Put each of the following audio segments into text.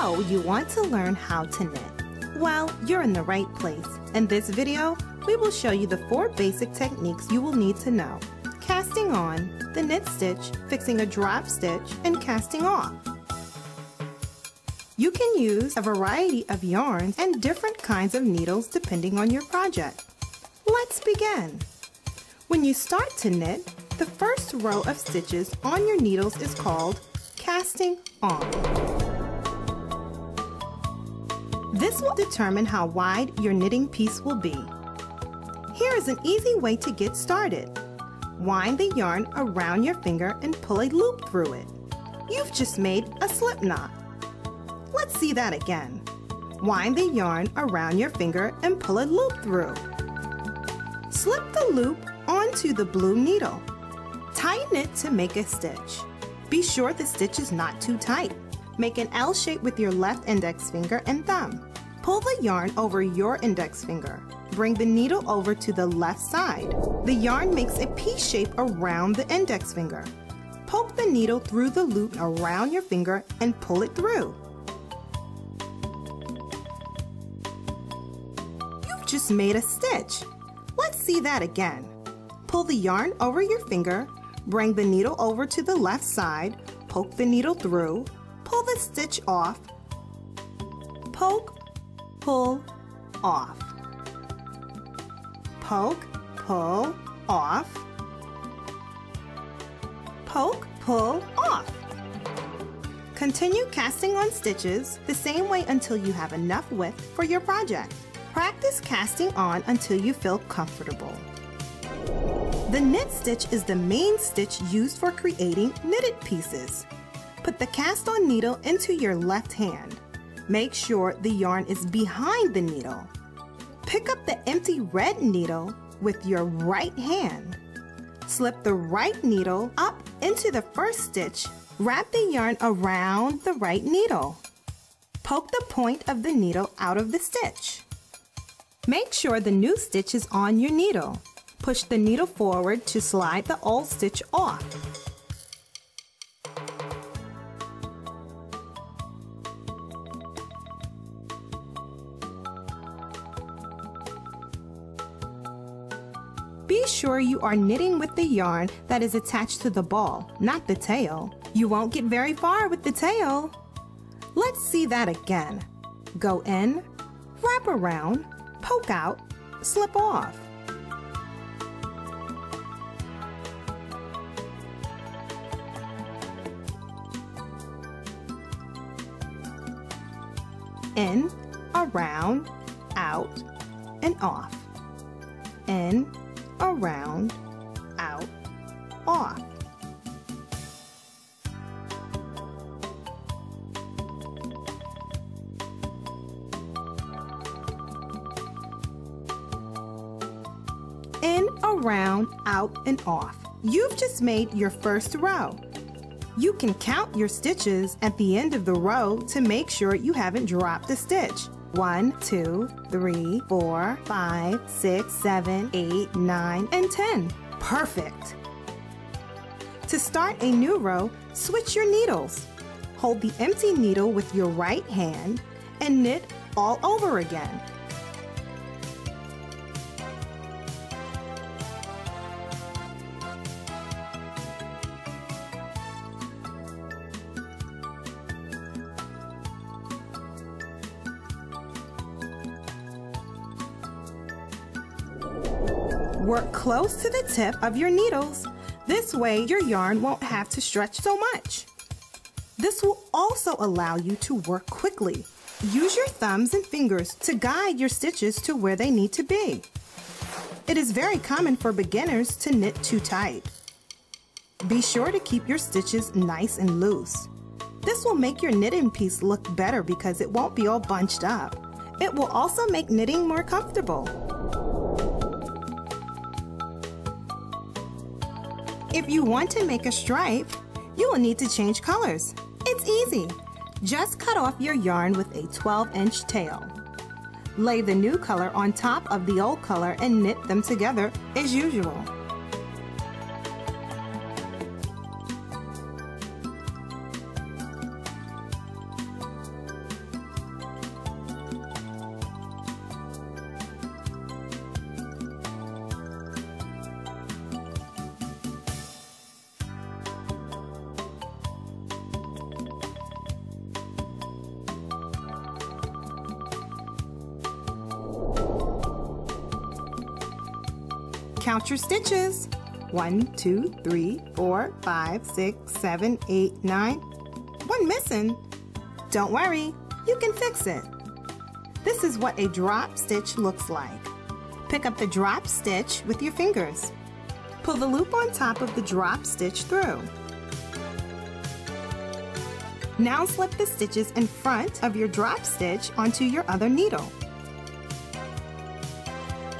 So, you want to learn how to knit. Well, you're in the right place. In this video, we will show you the 4 basic techniques you will need to know. Casting on, the knit stitch, fixing a drop stitch, and casting off. You can use a variety of yarns and different kinds of needles depending on your project. Let's begin. When you start to knit, the first row of stitches on your needles is called casting on. This will determine how wide your knitting piece will be. Here is an easy way to get started. Wind the yarn around your finger and pull a loop through it. You've just made a slip knot. Let's see that again. Wind the yarn around your finger and pull a loop through. Slip the loop onto the blue needle. Tighten it to make a stitch. Be sure the stitch is not too tight. Make an L shape with your left index finger and thumb. Pull the yarn over your index finger. Bring the needle over to the left side. The yarn makes a P shape around the index finger. Poke the needle through the loop around your finger and pull it through. You've just made a stitch. Let's see that again. Pull the yarn over your finger, bring the needle over to the left side, poke the needle through, pull the stitch off, poke, pull, off. Poke, pull, off. Poke, pull, off. Continue casting on stitches the same way until you have enough width for your project. Practice casting on until you feel comfortable. The knit stitch is the main stitch used for creating knitted pieces. Put the cast on needle into your left hand. Make sure the yarn is behind the needle. Pick up the empty red needle with your right hand. Slip the right needle up into the first stitch. Wrap the yarn around the right needle. Poke the point of the needle out of the stitch. Make sure the new stitch is on your needle. Push the needle forward to slide the old stitch off. Be sure you are knitting with the yarn that is attached to the ball, not the tail. You won't get very far with the tail. Let's see that again. Go in, wrap around, poke out, slip off. In, around, out, and off. In, around, out, off. In, around, out, and off. You've just made your first row. You can count your stitches at the end of the row to make sure you haven't dropped a stitch. 1, 2, 3, 4, 5, 6, 7, 8, 9, and 10. Perfect! To start a new row, switch your needles. Hold the empty needle with your right hand and knit all over again. Work close to the tip of your needles. This way your yarn won't have to stretch so much. This will also allow you to work quickly. Use your thumbs and fingers to guide your stitches to where they need to be. It is very common for beginners to knit too tight. Be sure to keep your stitches nice and loose. This will make your knitting piece look better because it won't be all bunched up. It will also make knitting more comfortable. If you want to make a stripe, you will need to change colors. It's easy. Just cut off your yarn with a 12-inch tail. Lay the new color on top of the old color and knit them together as usual. Count your stitches. 1, 2, 3, 4, 5, 6, 7, 8, 9. One missing. Don't worry, you can fix it. This is what a drop stitch looks like. Pick up the drop stitch with your fingers. Pull the loop on top of the drop stitch through. Now slip the stitches in front of your drop stitch onto your other needle.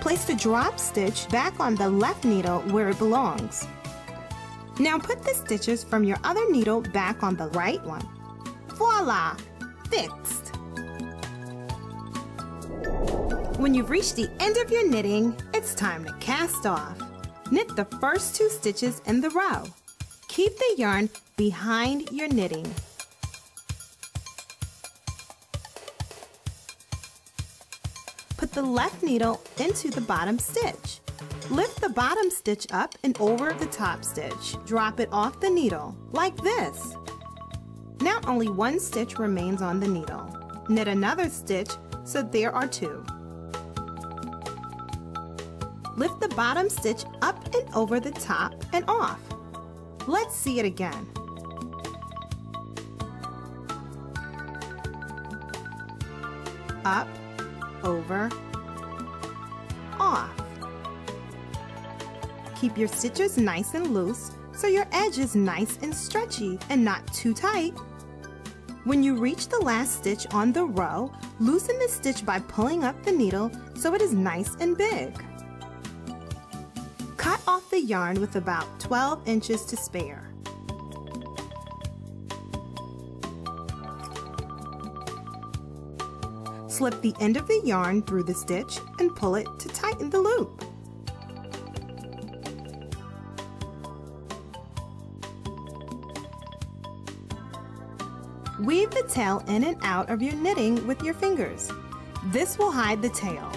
Place the drop stitch back on the left needle where it belongs. Now put the stitches from your other needle back on the right one. Voila! Fixed! When you've reached the end of your knitting, it's time to cast off. Knit the first 2 stitches in the row. Keep the yarn behind your knitting. Put the left needle into the bottom stitch. Lift the bottom stitch up and over the top stitch. Drop it off the needle, like this. Now only 1 stitch remains on the needle. Knit another stitch, so there are 2. Lift the bottom stitch up and over the top and off. Let's see it again. Up, over, off. Keep your stitches nice and loose so your edge is nice and stretchy and not too tight. When you reach the last stitch on the row, loosen the stitch by pulling up the needle so it is nice and big. Cut off the yarn with about 12 inches to spare. Slip the end of the yarn through the stitch and pull it to tighten the loop. Weave the tail in and out of your knitting with your fingers. This will hide the tail.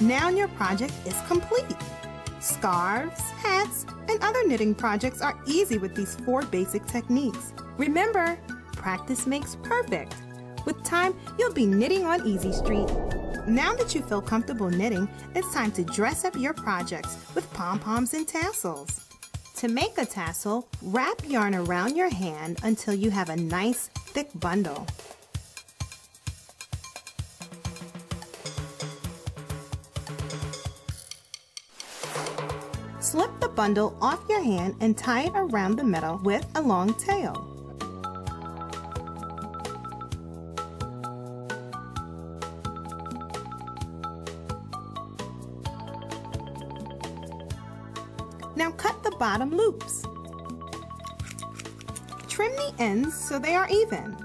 Now your project is complete. Scarves, hats, and other knitting projects are easy with these 4 basic techniques. Remember, practice makes perfect. With time, you'll be knitting on Easy Street. Now that you feel comfortable knitting, it's time to dress up your projects with pom-poms and tassels. To make a tassel, wrap yarn around your hand until you have a nice, thick bundle. Slip the bundle off your hand and tie it around the middle with a long tail. Now cut the bottom loops. Trim the ends so they are even.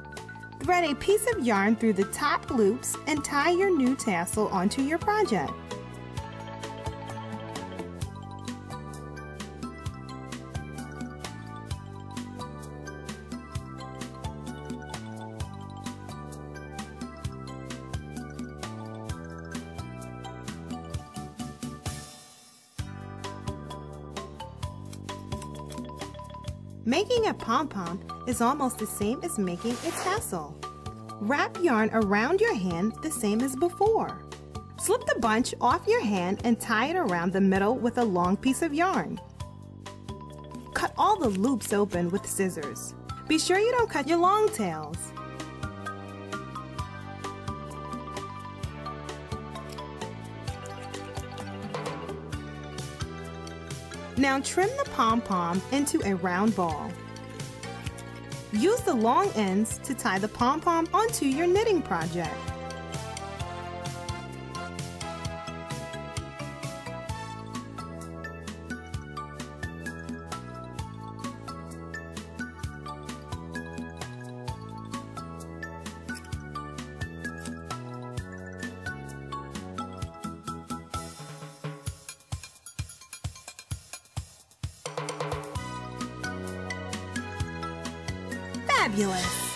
Thread a piece of yarn through the top loops and tie your new tassel onto your project. Making a pom-pom is almost the same as making a tassel. Wrap yarn around your hand the same as before. Slip the bunch off your hand and tie it around the middle with a long piece of yarn. Cut all the loops open with scissors. Be sure you don't cut your long tails. Now trim the pom-pom into a round ball. Use the long ends to tie the pom-pom onto your knitting project. Fabulous!